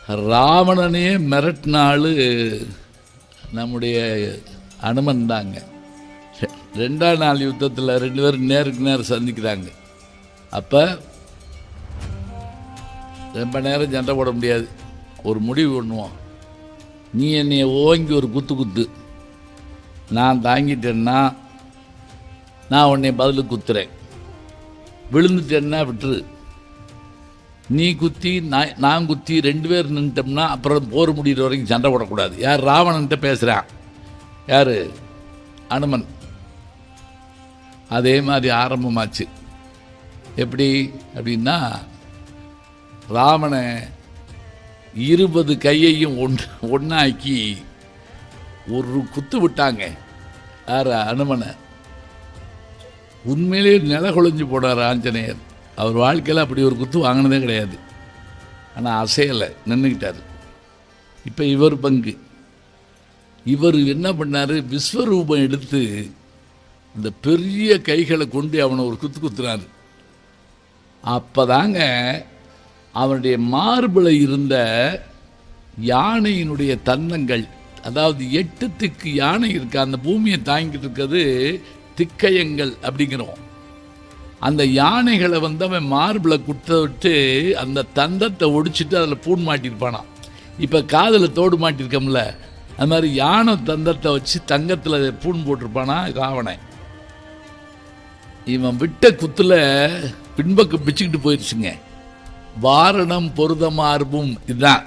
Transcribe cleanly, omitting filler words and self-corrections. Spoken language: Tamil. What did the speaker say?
ராவணனையே மிரட்டினாள் நம்முடைய அனுமன் தாங்க. 2ஆம் நாள் யுத்தத்தில் 2 பேரும் நேருக்கு நேரம் சந்திக்கிறாங்க. அப்போ ரொம்ப நேரம் சண்டை போட முடியாது. ஒரு முடிவு பண்ணுவோம். நீ என்னை ஓங்கி ஒரு குத்து நான் தாங்கிட்டேன்னா நான் உன்னை பதிலுக்கு குத்துறேன். விழுந்துட்டேன்னா விட்டுரு. நீ குத்தி நான் குத்தி 2 பேர் நின்ட்டோம்னா அப்புறம் போர் முடிகிற வரைக்கும் சண்டை போடக்கூடாது. யார்? ராவணன்கிட்ட பேசுகிறான். யார்? அனுமன். அதே மாதிரி ஆரம்பமாச்சு. எப்படி அப்படின்னா, ராவண 20 கையையும் ஒன்றாக்கி ஒரு குத்து விட்டாங்க. யார்? அனுமனை. உண்மையிலே நில குழஞ்சு போனார் ஆஞ்சநேயர். அவர் வாழ்க்கையில் அப்படி ஒரு குத்து வாங்கினதே கிடையாது. ஆனால் அசையலை, நின்றுக்கிட்டார். இப்போ இவர் பங்கு. இவர் என்ன பண்ணார்? விஸ்வரூபம் எடுத்து இந்த பெரிய கைகளை கொண்டு அவனை ஒரு குத்துனார். அப்போ தாங்க அவனுடைய மார்பில் இருந்த யானையினுடைய தந்தங்கள், அதாவது 8 திக்கு யானை இருக்கா, அந்த பூமியை தாங்கிட்டு இருக்கிறது திக்கயங்கள் அப்படிங்கிறோம். அந்த யானைகளை அவன் மார்பில் குத்த விட்டு அந்த தந்தத்தை ஒடிச்சிட்டு அதில் பூன் மாட்டியிருப்பானான். இப்போ காதில் தோடு மாட்டியிருக்கோம்ல, அது மாதிரி யானை தந்தத்தை வச்சு தங்கத்தில் பூன் போட்டிருப்பானா ராவணன். இவன் விட்ட குத்துல பின்பக்கம் பிச்சுக்கிட்டு போயிடுச்சுங்க. வாரணம் பொருத மார்பும் இதுதான்.